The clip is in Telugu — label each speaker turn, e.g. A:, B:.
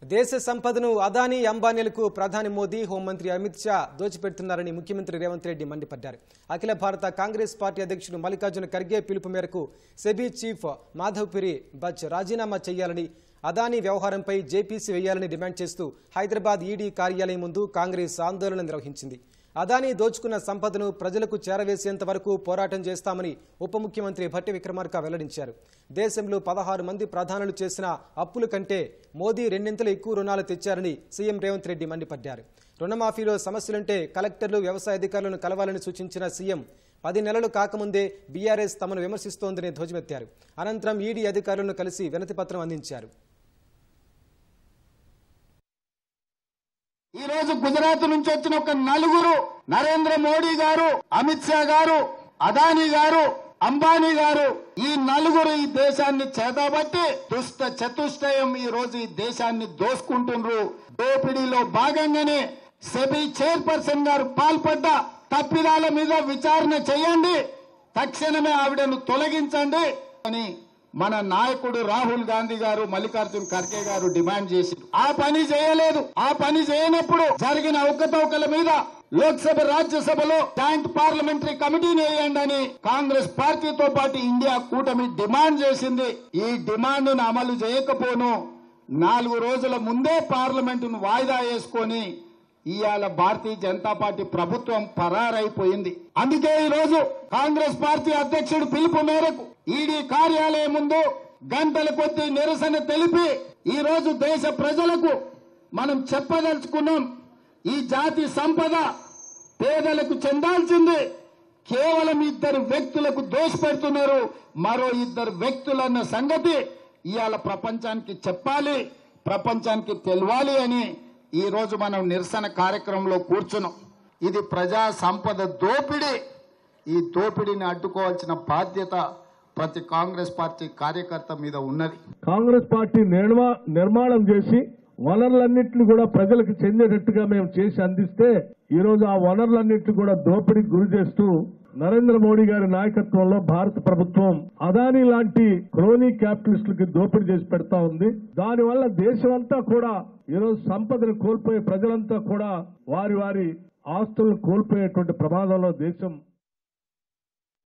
A: దేశ సంపదను అదానీ అంబానీలకు ప్రధాని మోదీ హోంమంత్రి అమిత్ షా దోచిపెడుతున్నారని ముఖ్యమంత్రి రేవంత్ రెడ్డి మండిపడ్డారు. అఖిల భారత కాంగ్రెస్ పార్టీ అధ్యక్షుడు మల్లికార్జున ఖర్గే పిలుపు మేరకు సెబీ చీఫ్ మాధవ్పురి బచ్ రాజీనామా చేయాలని, అదానీ వ్యవహారంపై జేపీసీ వేయాలని డిమాండ్ చేస్తూ హైదరాబాద్ ఈడీ కార్యాలయం ముందు కాంగ్రెస్ ఆందోళన నిర్వహించింది. అదానీ దోచుకున్న సంపదను ప్రజలకు చేరవేసేంత వరకు పోరాటం చేస్తామని ఉప ముఖ్యమంత్రి భట్టి విక్రమార్క వెల్లడించారు. దేశంలో 16 మంది ప్రధానులు చేసిన అప్పుల కంటే మోదీ రెండింతలు ఎక్కువ రుణాలు తెచ్చారని సీఎం రేవంత్ రెడ్డి మండిపడ్డారు. రుణమాఫీలో సమస్యలుంటే కలెక్టర్లు, వ్యవసాయ అధికారులను కలవాలని సూచించిన సీఎం 10 నెలలు కాకముందే బీఆర్ఎస్ తమను విమర్శిస్తోందని ధ్వజమెత్తారు. అనంతరం ఈడీ అధికారులను కలిసి వినతిపత్రం అందించారు.
B: ఈ రోజు గుజరాత్ నుంచి వచ్చిన ఒక నలుగురు, నరేంద్ర మోడీ గారు, అమిత్ షా గారు, అదానీ గారు, అంబానీ గారు, ఈ నలుగురు ఈ దేశాన్ని చేతబట్టి దుష్ట చతుష్టయం ఈ రోజు ఈ దేశాన్ని దోసుకుంటున్నారు. దోపిడీలో భాగంగానే సెబీ చైర్పర్సన్ గారు పాల్పడ్డ తప్పిదాల మీద విచారణ చేయండి, తక్షణమే ఆవిడను తొలగించండి అని మన నాయకుడు రాహుల్ గాంధీ గారు, మల్లికార్జున ఖర్గే గారు డిమాండ్ చేశారు. ఆ పని చేయలేదు. ఆ పని చేయనప్పుడు జరిగిన అవకతవకల మీద లోక్సభ, రాజ్యసభలో జాయింట్ పార్లమెంటరీ కమిటీని వేయండి అని కాంగ్రెస్ పార్టీతో పాటు ఇండియా కూటమి డిమాండ్ చేసింది. ఈ డిమాండ్ ను అమలు చేయకపోను 4 రోజుల ముందే పార్లమెంటును వాయిదా వేసుకొని ఇవాళ భారతీయ జనతా పార్టీ ప్రభుత్వం పరారైపోయింది. అందుకే ఈ రోజు కాంగ్రెస్ పార్టీ అధ్యక్షుడు పిలుపు మేరకు ఈడీ కార్యాలయం ముందు గంటల కొద్దీ నిరసన తెలిపి ఈ రోజు దేశ ప్రజలకు మనం చెప్పదలుచుకున్నాం, ఈ జాతి సంపద పేదలకు చెందాల్సింది కేవలం 2 వ్యక్తులకు దోషపెడుతున్నారు. మరో 2 వ్యక్తులన్న సంగతి ఇవాళ ప్రపంచానికి చెప్పాలి, ప్రపంచానికి తెలవాలి అని ఈ రోజు మనం నిరసన కార్యక్రమంలో కూర్చున్నాం. ఇది ప్రజా సంపద దోపిడీ. ఈ దోపిడీని అడ్డుకోవాల్సిన బాధ్యత ప్రతి కాంగ్రెస్ పార్టీ కార్యకర్త మీద ఉన్నది.
C: కాంగ్రెస్ పార్టీ నిర్మాణం చేసి వనరులన్నింటినీ కూడా ప్రజలకు చెందేటట్టుగా మేము చేసి అందిస్తే ఈ రోజు ఆ వనరులన్నింటినీ కూడా దోపిడీకి గురి చేస్తూ నరేంద్ర మోడీ గారి నాయకత్వంలో భారత ప్రభుత్వం అదానీ లాంటి క్రోనీ క్యాపిటలిస్టులకి దోపిడీ చేసి పెడతా ఉంది. దానివల్ల దేశమంతా కూడా ఈరోజు సంపదను కోల్పోయే ప్రజలంతా కూడా వారి ఆస్తులను కోల్పోయేటువంటి ప్రమాదంలో దేశం